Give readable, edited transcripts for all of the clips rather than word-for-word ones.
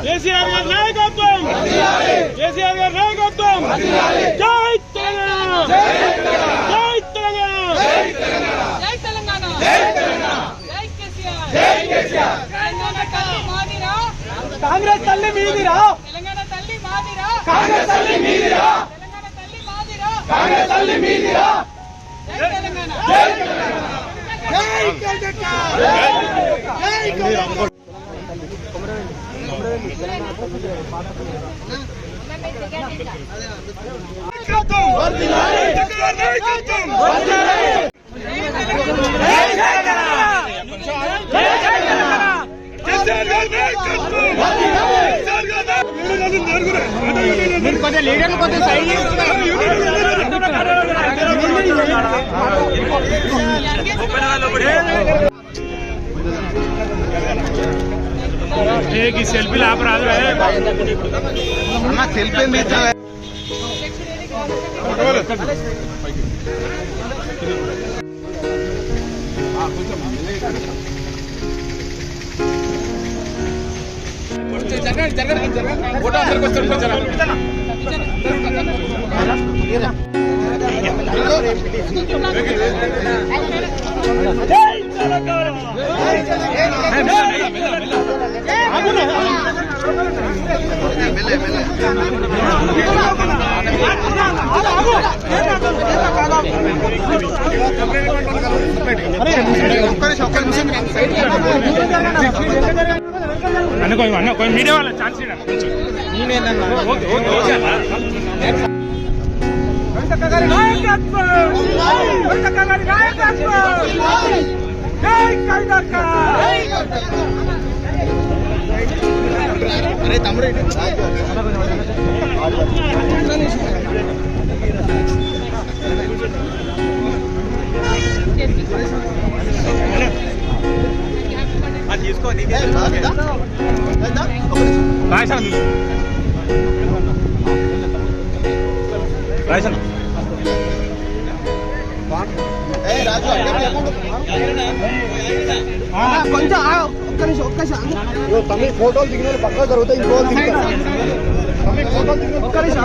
కేసీఆర్ గారి నాయకత్వం, కేసీఆర్ గారి నాయకత్వం. జై తెలంగాణ, జై తెలంగాణ, జై తెలంగాణ, జై తెలంగాణ, జై కేసీఆర్, జై కేసీఆర్. తెలంగాణ తల్లి మాదిరా, కాంగ్రెస్ తల్లి మీదిరా, తెలంగాణ తల్లి మాదిరా, కాంగ్రెస్ తల్లి మీదిరా, తెలంగాణ తల్లి మాదిరా, కాంగ్రెస్ తల్లి మీదిరా. జై తెలంగాణ, జై తెలంగాణ, జై కేసీఆర్, జై కేసీఆర్. की सेल्फी आप रहा है सेल्फी मिलता है फोटो अंदर को अन्न कोई मीडिया वाला चांस अरे तमरे తీసుకో కొంచెం ఒక్క నిమిషం తమిళ ఫోటోలు దిగిన పక్క జరుగుతాయి ఇంకో తమిళ ఫోటోలు దిగిన ఒక్క నిమిషం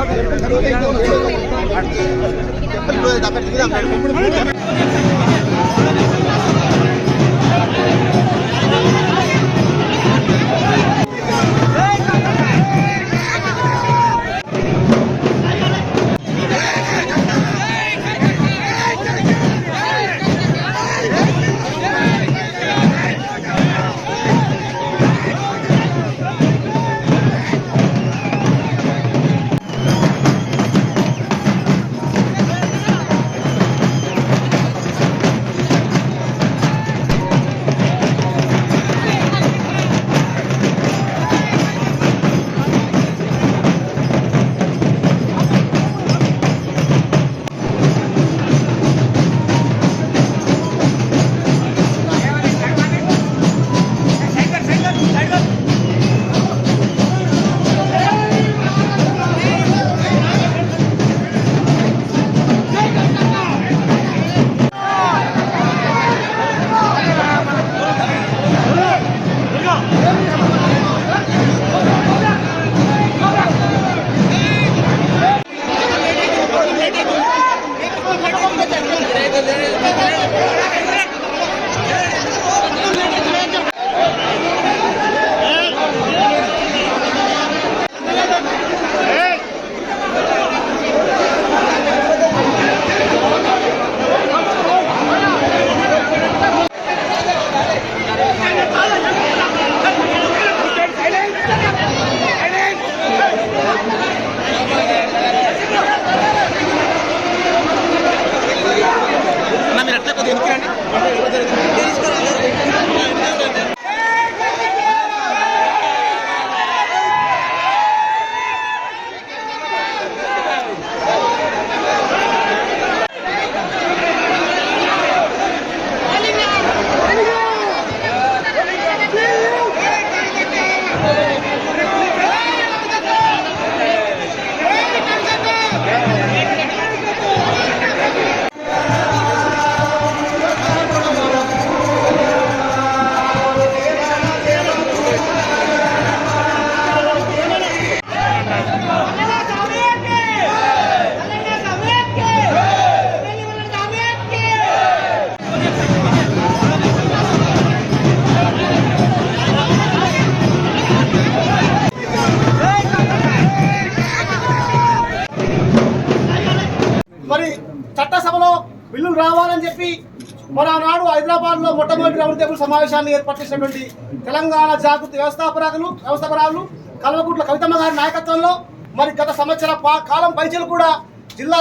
మన ఆనాడు హైదరాబాద్లో మొట్టమొదటి రౌండ్ టేబుల్ సమావేశాన్ని ఏర్పాటు చేసినటువంటి తెలంగాణ జాగృతి వ్యవస్థాపకురాలు కల్వకుంట్ల కవితమ్మ గారి నాయకత్వంలో మరి గత సంవత్సర కాలం పైచలు కూడా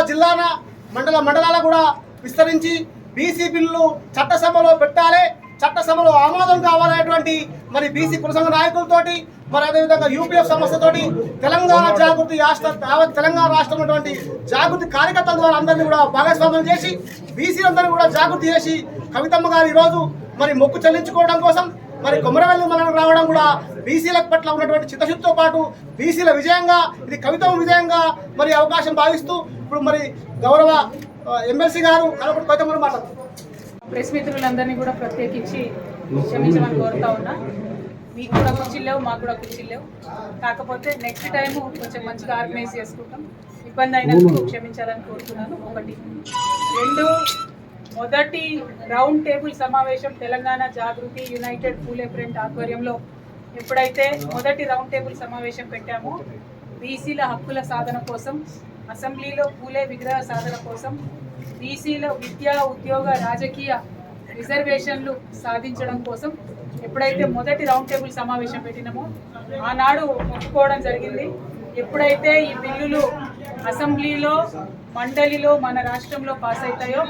జిల్లాన మండలాల కూడా విస్తరించి బీసీ బిల్లు చట్టసభలో పెట్టాలి, చట్టసభలో ఆమోదం కావాలనేటువంటి మరి బీసీ కుల సంఘ నాయకులతోటి మరి అదేవిధంగా యూపీఎఫ్ సంస్థతోటి తెలంగాణ జాగృతి తెలంగాణ రాష్ట్రం ఉన్నటువంటి జాగృతి కార్యకర్తల ద్వారా అందరినీ కూడా భాగస్వామ్యం చేసి బీసీలందరినీ కూడా జాగృతి చేసి కవితమ్మ గారు ఈరోజు మరి మొక్కు చెల్లించుకోవడం కోసం మరి కొమరవెల్లి మనకు రావడం కూడా బీసీల పట్ల ఉన్నటువంటి చిత్తశుద్ధితో పాటు బీసీల విజయంగా, ఇది కవితమ్మ విజయంగా మరి అవకాశం భావిస్తూ ఇప్పుడు మరి గౌరవ ఎమ్మెల్సీ గారు కవితమ్మ మాట్లాడుతున్నారు. ప్రెస్ మిత్రులందరినీ కూడా ప్రత్యేకించి క్షమించమని కోరుతా ఉన్నా. మీకు కూడా కుర్చీలు లేవు, మాకు కూడా కుర్చీలు లేవు. కాకపోతే నెక్స్ట్ టైం కొంచెం మంచిగా ఆర్గనైజ్ చేసుకుంటాం. ఇబ్బంది అయినందుకు క్షమించాలని కోరుతున్నాను. 1. 2, మొదటి రౌండ్ టేబుల్ సమావేశం తెలంగాణ జాగృతి యునైటెడ్ పూలే ఫ్రంట్ ఆధ్వర్యంలో ఎప్పుడైతే మొదటి రౌండ్ టేబుల్ సమావేశం పెట్టామో బీసీల హక్కుల సాధన కోసం, అసెంబ్లీలో పూలే విగ్రహ సాధన కోసం, బీసీల విద్యా ఉద్యోగ రాజకీయ రిజర్వేషన్లు సాధించడం కోసం ఎప్పుడైతే మొదటి రౌండ్ టేబుల్ సమావేశం పెట్టినామో ఆనాడు ఒప్పుకోవడం జరిగింది. ఎప్పుడైతే ఈ బిల్లులు అసెంబ్లీలో మండలిలో మన రాష్ట్రంలో పాస్ అవుతాయో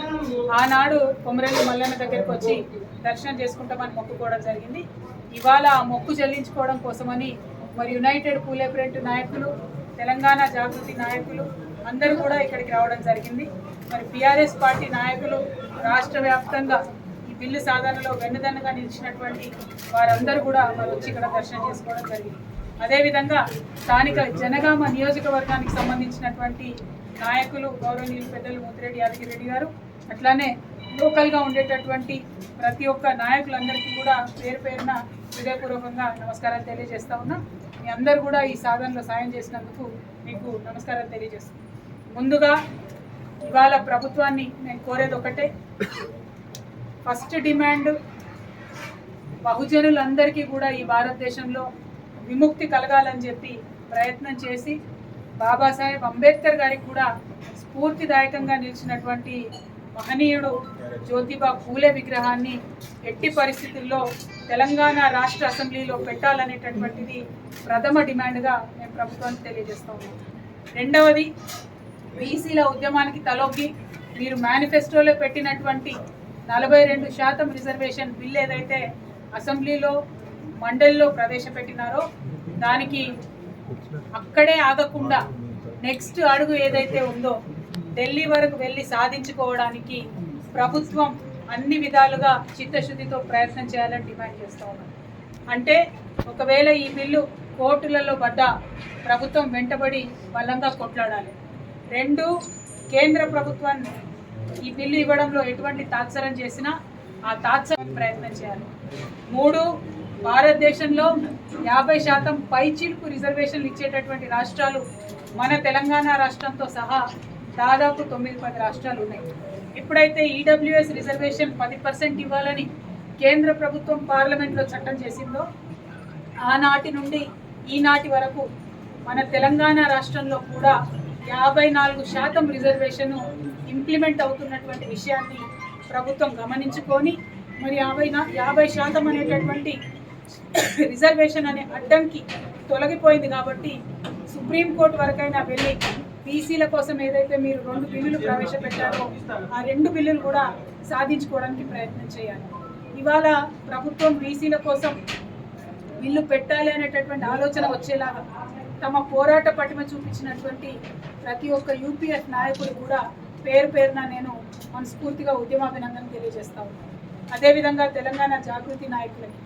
ఆనాడు కొమరవెల్లి మల్లన్న దగ్గరికి వచ్చి దర్శనం చేసుకుంటామని మొక్కుకోవడం జరిగింది. ఇవాళ ఆ మొక్కు చెల్లించుకోవడం కోసమని మరి యునైటెడ్ పూలే ఫ్రంట్ నాయకులు, తెలంగాణ జాగృతి నాయకులు అందరూ కూడా ఇక్కడికి రావడం జరిగింది. మరి బీఆర్ఎస్ పార్టీ నాయకులు రాష్ట్ర వ్యాప్తంగా ఈ బిల్లు సాధనలో వెన్నుదన్నుగా నిలిచినటువంటి వారందరూ కూడా మరి వచ్చి ఇక్కడ దర్శనం చేసుకోవడం జరిగింది. అదేవిధంగా స్థానిక జనగామ నియోజకవర్గానికి సంబంధించినటువంటి నాయకులు గౌరవనీయులు పెద్దలు ముద్దిరెడ్డి యాదగిరెడ్డి గారు, అట్లానే లోకల్గా ఉండేటటువంటి ప్రతి ఒక్క నాయకులందరికీ కూడా పేరు పేరున హృదయపూర్వకంగా నమస్కారాలు తెలియజేస్తా ఉన్నా. మీ అందరూ కూడా ఈ సాధనలో సాయం చేసినందుకు మీకు నమస్కారాలు తెలియజేస్తున్నాను. ముందుగా ఇవాళ ప్రభుత్వాన్ని నేను కోరేది ఒకటే, ఫస్ట్ డిమాండ్ బహుజనులందరికీ కూడా ఈ భారతదేశంలో విముక్తి కలగాలని చెప్పి ప్రయత్నం చేసి బాబాసాహెబ్ అంబేద్కర్ గారికి కూడా స్ఫూర్తిదాయకంగా నిలిచినటువంటి మహనీయుడు జ్యోతిబా పూలే విగ్రహాన్ని ఎట్టి పరిస్థితుల్లో తెలంగాణ రాష్ట్ర అసెంబ్లీలో పెట్టాలనేటటువంటిది ప్రథమ డిమాండ్గా మేము ప్రభుత్వానికి తెలియజేస్తా ఉన్నాం. రెండవది, బీసీల ఉద్యమానికి తలొగ్గి మీరు మేనిఫెస్టోలో పెట్టినటువంటి 42% రిజర్వేషన్ బిల్ ఏదైతే అసెంబ్లీలో మండలిలో ప్రవేశపెట్టినారో దానికి అక్కడే ఆగకుండా నెక్స్ట్ అడుగు ఏదైతే ఉందో ఢిల్లీ వరకు వెళ్ళి సాధించుకోవడానికి ప్రభుత్వం అన్ని విధాలుగా చిత్తశుద్ధితో ప్రయత్నం చేయాలని డిమాండ్ చేస్తూ ఉన్నాం. అంటే ఒకవేళ ఈ బిల్లు కోర్టులలో పడ్డా ప్రభుత్వం వెంటబడి బలంగా కొట్లాడాలి. 2, కేంద్ర ప్రభుత్వాన్ని ఈ బిల్లు ఇవ్వడంలో ఎటువంటి తాత్సరం చేసినా ఆ తాత్సరం ప్రయత్నం చేయాలి. 3, భారతదేశంలో 50% పైచిలుకు రిజర్వేషన్లు ఇచ్చేటటువంటి రాష్ట్రాలు మన తెలంగాణ రాష్ట్రంతో సహా దాదాపు 9-10 రాష్ట్రాలు ఉన్నాయి. ఎప్పుడైతే ఈడబ్ల్యూఎస్ రిజర్వేషన్ 10% ఇవ్వాలని కేంద్ర ప్రభుత్వం పార్లమెంట్లో చట్టం చేసిందో ఆనాటి నుండి ఈనాటి వరకు మన తెలంగాణ రాష్ట్రంలో కూడా 54% రిజర్వేషన్ ఇంప్లిమెంట్ అవుతున్నటువంటి విషయాన్ని ప్రభుత్వం గమనించుకొని మరి 50% అనేటటువంటి రిజర్వేషన్ అనే అడ్డంకి తొలగిపోయింది కాబట్టి సుప్రీంకోర్టు వరకైనా వెళ్ళి బీసీల కోసం ఏదైతే మీరు 2 బిల్లులు ప్రవేశపెట్టారో ఆ 2 బిల్లులు కూడా సాధించుకోవడానికి ప్రయత్నం చేయాలి. ఇవాళ ప్రభుత్వం బీసీల కోసం బిల్లు పెట్టాలి అనేటటువంటి ఆలోచన వచ్చేలాగా తమ పోరాట పటిమ చూపించినటువంటి ప్రతి ఒక్క యూపీఎఫ్ నాయకులు కూడా పేరు పేరున నేను మనస్ఫూర్తిగా ఉద్యమాభినందన తెలియజేస్తా ఉన్నాను. అదేవిధంగా తెలంగాణ జాగృతి నాయకులకి,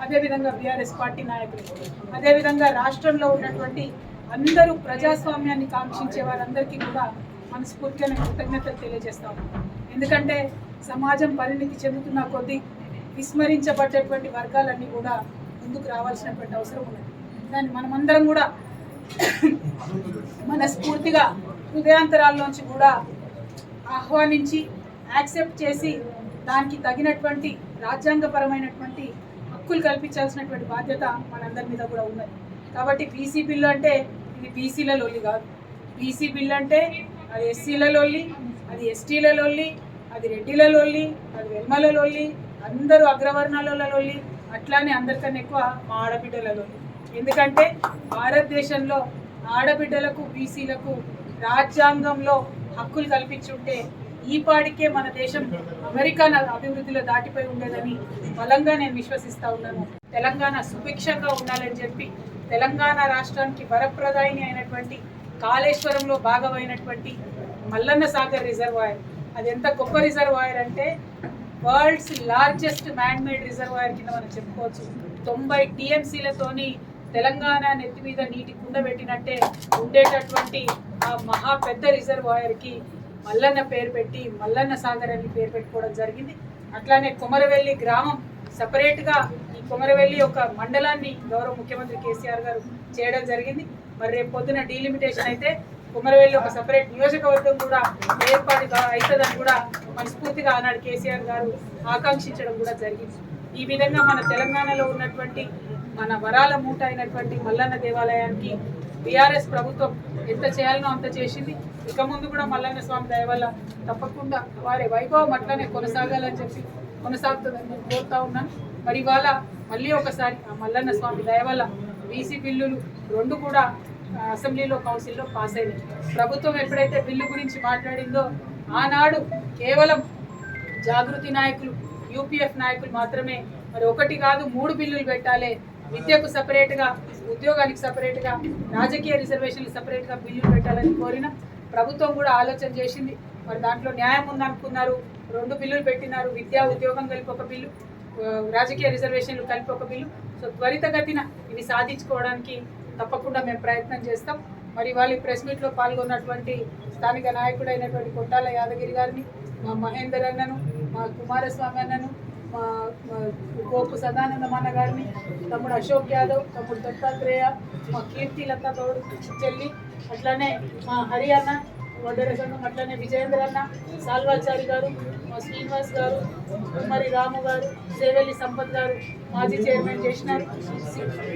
అదేవిధంగా బీఆర్ఎస్ పార్టీ నాయకులకి, అదేవిధంగా రాష్ట్రంలో ఉన్నటువంటి అందరూ ప్రజాస్వామ్యాన్ని కాంక్షించే వారందరికీ కూడా మనస్ఫూర్తిగా నేను కృతజ్ఞతలు తెలియజేస్తా ఉన్నాను. ఎందుకంటే సమాజం పరిణితి చెందుతున్న కొద్దీ విస్మరించబడ్డటువంటి వర్గాలన్నీ కూడా ముందుకు రావాల్సినటువంటి అవసరం ఉన్నది. దాన్ని మనమందరం కూడా మనస్ఫూర్తిగా హృదయాంతరాల్లోంచి కూడా ఆహ్వానించి యాక్సెప్ట్ చేసి దానికి తగినటువంటి రాజ్యాంగపరమైనటువంటి హక్కులు కల్పించాల్సినటువంటి బాధ్యత మనందరి మీద కూడా ఉన్నది. కాబట్టి బీసీ బిల్లు అంటే ఇది బీసీల లొల్లి కాదు. బీసీ బిల్లు అంటే అది ఎస్సీల లొల్లి, అది ఎస్టీల లొల్లి, అది రెడ్డిల లొల్లి, అది వెల్మల లొల్లి, అందరూ అగ్రవర్ణాల లొల్లి, అట్లానే అందరికన్నా ఎక్కువ మా ఆడబిడ్డల లొల్లి. ఎందుకంటే భారతదేశంలో ఆడబిడ్డలకు బీసీలకు రాజ్యాంగంలో హక్కులు కల్పించుంటే ఈ పాటికే మన దేశం అమెరికా అభివృద్ధిలో దాటిపోయి ఉండేదని బలంగా నేను విశ్వసిస్తా ఉన్నాను. తెలంగాణ సుభిక్షంగా ఉండాలని చెప్పి తెలంగాణ రాష్ట్రానికి వరప్రదాయిని అయినటువంటి కాళేశ్వరంలో భాగమైనటువంటి మల్లన్న సాగర్ రిజర్వాయర్, అది ఎంత గొప్ప రిజర్వాయర్ అంటే world's largest man made reservoir కింద మనం చెప్పుకోవచ్చు. 90 TMCలతోని తెలంగాణ నెత్తి మీద నీటి కుండ పెట్టినట్టే ఉండేటటువంటి ఆ మహా పెద్ద రిజర్వాయర్కి మల్లన్న పేరు పెట్టి మల్లన్న సాగర్ అని పేరు పెట్టుకోవడం జరిగింది. అట్లానే కొమరవెల్లి గ్రామం సపరేట్గా, ఈ కొమరవెల్లి ఒక మండలాన్ని గౌరవ ముఖ్యమంత్రి కేసీఆర్ గారు చేయడం జరిగింది. మరి రేపు పొద్దున డీలిమిటేషన్ అయితే కొమరవెల్లి ఒక సపరేట్ నియోజకవర్గం కూడా ఏర్పాటు అవుతుందని కూడా మనస్ఫూర్తిగా ఆనాడు కేసీఆర్ గారు ఆకాంక్షించడం కూడా జరిగింది. ఈ విధంగా మన తెలంగాణలో ఉన్నటువంటి మన వరాల మూట అయినటువంటి మల్లన్న దేవాలయానికి బీఆర్ఎస్ ప్రభుత్వం ఎంత చేయాలనో అంత చేసింది. ఇక ముందు కూడా మల్లన్న స్వామి దయ వల్ల తప్పకుండా వారి వైభవం అట్లనే కొనసాగాలని చెప్పి కొనసాగుతుందని నేను కోరుతా ఉన్నాను. మరి ఇవాళ మళ్ళీ ఒకసారి ఆ మల్లన్న స్వామి దయ వల్ల బీసీ బిల్లులు 2 కూడా అసెంబ్లీలో కౌన్సిల్లో పాస్ అయినాయి. ప్రభుత్వం ఎప్పుడైతే బిల్లు గురించి మాట్లాడిందో ఆనాడు కేవలం జాగృతి నాయకులు, యూపీఎఫ్ నాయకులు మాత్రమే మరి 1 కాదు 3 బిల్లులు పెట్టాలి, విద్యకు సపరేట్గా, ఉద్యోగానికి సపరేట్గా, రాజకీయ రిజర్వేషన్లు సపరేట్గా బిల్లులు పెట్టాలని కోరిన ప్రభుత్వం కూడా ఆలోచన చేసింది. మరి దాంట్లో న్యాయం ఉందనుకున్నారు, 2 బిల్లులు పెట్టినారు. విద్యా ఉద్యోగం కలిపి ఒక బిల్లు, రాజకీయ రిజర్వేషన్లు కలిపి ఒక బిల్లు. సో త్వరితగతిన ఇవి సాధించుకోవడానికి తప్పకుండా మేము ప్రయత్నం చేస్తాం. మరి వాళ్ళ ప్రెస్ మీట్లో పాల్గొన్నటువంటి స్థానిక నాయకుడైనటువంటి కొట్టాల యాదగిరి గారిని, మా మహేందర్ అన్నను, మా కుమారస్వామి అన్నను, మా గోపు సదానందమన్న గారిని, తమ్ముడు అశోక్ యాదవ్, తమ్ముడు దత్తాత్రేయ, మా కీర్తి లత గౌడ్ చెల్లి, అట్లానే మా హరి అన్న వడ్డర సంఘం, అట్లానే విజయేంద్ర అన్న, సాల్వాచారి గారు, మా శ్రీనివాస్ గారు, కుమారి రాము గారు, సేవెల్లి సంపత్ గారు మాజీ చైర్మన్ చేసినారు,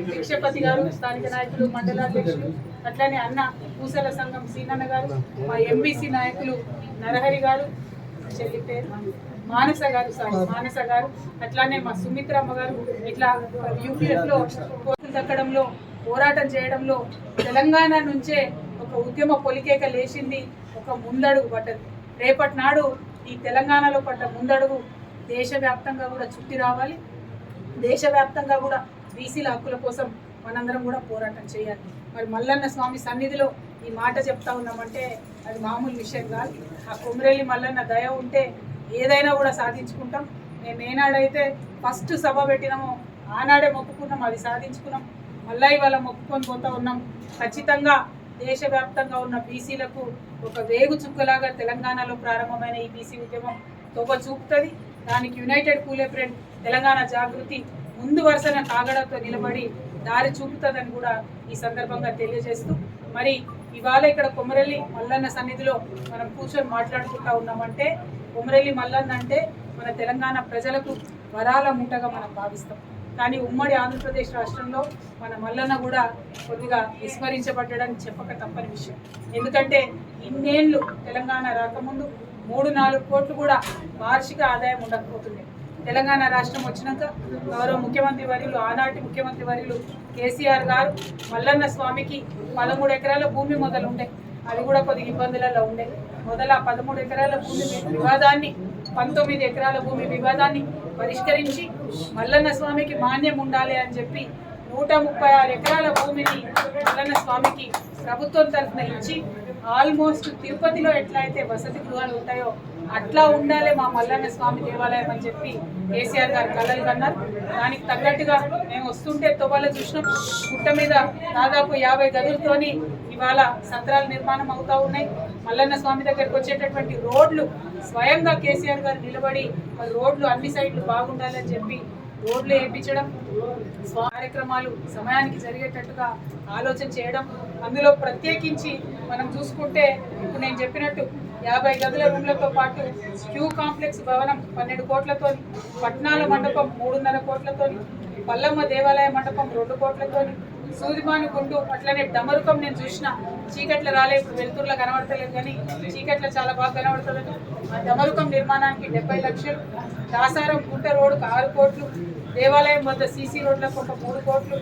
భిక్షపతి గారు స్థానిక నాయకులు మండలాధ్యక్షులు, అట్లానే అన్న పూసల సంఘం సీనన్న గారు, మా ఎంబీసీ నాయకులు నరహరి గారు, చెల్లి పేరు మానస గారు, అట్లానే మా సుమిత్రమ్మ గారు, ఇట్లా యూపీఎఫ్లో కోర్టులు దక్కడంలో పోరాటం చేయడంలో తెలంగాణ నుంచే ఒక ఉద్యమ పొలికేక లేచింది, ఒక ముందడుగు పడ్డది. రేపటి నాడు ఈ తెలంగాణలో పడ్డ ముందడుగు దేశవ్యాప్తంగా కూడా చుట్టి రావాలి. దేశవ్యాప్తంగా కూడా బీసీల హక్కుల కోసం మనందరం కూడా పోరాటం చేయాలి. మరి మల్లన్న స్వామి సన్నిధిలో ఈ మాట చెప్తా ఉన్నామంటే అది మామూలు విషయం కాదు. ఆ కొమరెల్లి మల్లన్న దయ ఉంటే ఏదైనా కూడా సాధించుకుంటాం. మేము ఏనాడైతే ఫస్ట్ సభ పెట్టినామో ఆనాడే మొక్కుకున్నాం, అది సాధించుకున్నాం. మళ్ళీ ఇవాళ మొక్కుకొని పోతా ఉన్నాం. ఖచ్చితంగా దేశవ్యాప్తంగా ఉన్న బీసీలకు ఒక వేగు చుక్కలాగా తెలంగాణలో ప్రారంభమైన ఈ బీసీ ఉద్యమం తొవ్వ చూపుతుంది. దానికి యునైటెడ్ కూలే ఫ్రంట్ తెలంగాణ జాగృతి ముందు వరుసన కాగడతో నిలబడి దారి చూపుతుందని కూడా ఈ సందర్భంగా తెలియజేస్తూ, మరి ఇవాళ ఇక్కడ కొమరెల్లి మల్లన్న సన్నిధిలో మనం కూర్చొని మాట్లాడుకుంటా ఉన్నామంటే కొమరెల్లి మల్లన్న అంటే మన తెలంగాణ ప్రజలకు వరాల మూటగా మనం భావిస్తాం. కానీ ఉమ్మడి ఆంధ్రప్రదేశ్ రాష్ట్రంలో మన మల్లన్న కూడా కొద్దిగా విస్మరించబడ్డాడని చెప్పక తప్పని విషయం. ఎందుకంటే ఇన్నేళ్ళు తెలంగాణ రాకముందు 3-4 కోట్లు కూడా వార్షిక ఆదాయం ఉండకపోతుంది. తెలంగాణ రాష్ట్రం వచ్చినాక గౌరవ ముఖ్యమంత్రి వర్యులు, ఆనాటి ముఖ్యమంత్రి వర్యులు కేసీఆర్ గారు మల్లన్న స్వామికి 13 ఎకరాల భూమి మొదలు ఉండే, అది కూడా కొద్దిగా ఇబ్బందులలో ఉండే. మొదల 13 ఎకరాల భూమి వివాదాన్ని, 19 ఎకరాల భూమి వివాదాన్ని పరిష్కరించి మల్లన్న స్వామికి మాన్యం ఉండాలి అని చెప్పి 136 ఎకరాల భూమిని మల్లన్న స్వామికి ప్రభుత్వం తరఫున ఇచ్చి ఆల్మోస్ట్ తిరుపతిలో ఎట్లా అయితే వసతి గృహాలు ఉంటాయో అట్లా ఉండాలి మా మల్లన్న స్వామి దేవాలయం అని చెప్పి కేసీఆర్ గారు కలలు కన్నారు. దానికి తగ్గట్టుగా మేము వస్తుంటే తొవ్వలో చూసినాం. గుట్ట మీద దాదాపు 50 గదులతోని ఇవాళ సత్రాల నిర్మాణం అవుతా ఉన్నాయి. మల్లన్న స్వామి దగ్గరికి వచ్చేటటువంటి రోడ్లు స్వయంగా కేసీఆర్ గారు నిలబడి రోడ్లు అన్ని సైడ్లు బాగుండాలని చెప్పి రోడ్లు వేయించడం, కార్యక్రమాలు సమయానికి జరిగేటట్టుగా ఆలోచన చేయడం. అందులో ప్రత్యేకించి మనం చూసుకుంటే ఇప్పుడు నేను చెప్పినట్టు 50 గదుల రూమ్లతో పాటు క్యూ కాంప్లెక్స్ భవనం 12 కోట్లతో, పట్నాల మండపం 3.5 కోట్లతో, పల్లమ్మ దేవాలయ మండపం 2 కోట్లతో, సూదిమాను గుండు అట్లనే డమరుకం నేను చూసిన చీకట్ల రాలే, ఇప్పుడు వెలుతురులో కనబడతలేదు కానీ చీకట్ల చాలా బాగా కనబడుతుంది. ఆ డమరుకం నిర్మాణానికి 70 లక్షలు, దాసారం గుంట రోడ్డుకు 6 కోట్లు, దేవాలయం వద్ద సీసీ రోడ్లకు ఒక 3 కోట్లు,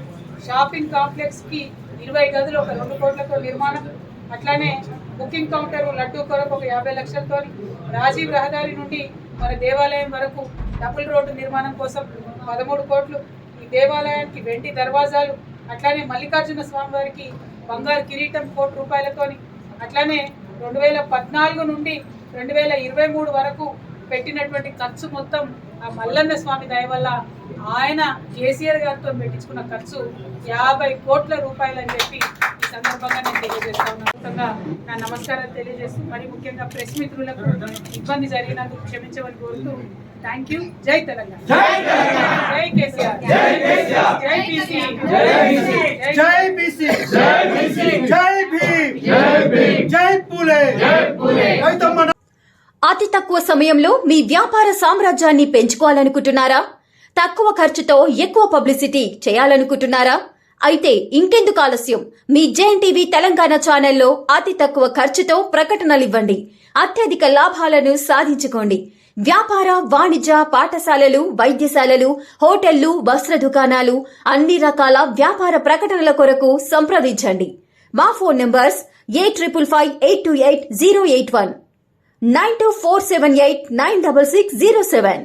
షాపింగ్ కాంప్లెక్స్ కి 20 గదులు ఒక 2 కోట్లతో నిర్మాణం, అట్లానే బుకింగ్ కౌంటర్ లడ్డూ కొరకు ఒక 50 లక్షలతో, రాజీవ్ రహదారి నుండి మన దేవాలయం వరకు డబుల్ రోడ్డు నిర్మాణం కోసం 13 కోట్లు, ఈ దేవాలయానికి వెండి దర్వాజాలు, అట్లానే మల్లికార్జున స్వామి వారికి బంగారు కిరీటం 1 కోటి రూపాయలతోని, అట్లానే 2014 నుండి 2023 వరకు పెట్టినటువంటి ఖర్చు మొత్తం ఆ మల్లన్న స్వామి దయ వల్ల ఆయన కేసీఆర్ గారితో పెట్టించుకున్న ఖర్చు 50 కోట్ల రూపాయలు అని చెప్పి ఈ సందర్భంగా నేను తెలియజేస్తా ఉన్నాను. నా నమస్కారాలు తెలియజేస్తూ మరి ముఖ్యంగా ప్రెస్ మిత్రులకు ఇబ్బంది జరిగినందుకు క్షమించమని కోరుతూ థ్యాంక్ యూ. జై తెలంగాణ, జై కేసీఆర్, జై బీసీ, జై బీసీ, జై భీమ్, జై పూలే. అతి తక్కువ సమయంలో మీ వ్యాపార సామ్రాజ్యాన్ని పెంచుకోవాలనుకుంటున్నారా? తక్కువ ఖర్చుతో ఎక్కువ పబ్లిసిటీ చేయాలనుకుంటున్నారా? అయితే ఇంకెందుకు ఆలస్యం? మీ జేఎన్టీవీ తెలంగాణ ఛానల్లో అతి తక్కువ ఖర్చుతో ప్రకటనలివ్వండి. అత్యధిక లాభాలను సాధించుకోండి. వ్యాపార, వాణిజ్య, పాఠశాలలు, వైద్యశాలలు, హోటళ్లు, వస్త్ర దుకాణాలు, అన్ని రకాల వ్యాపార ప్రకటనల కొరకు సంప్రదించండి. మా ఫోన్ నంబర్స్ 8558288081, 9247896607.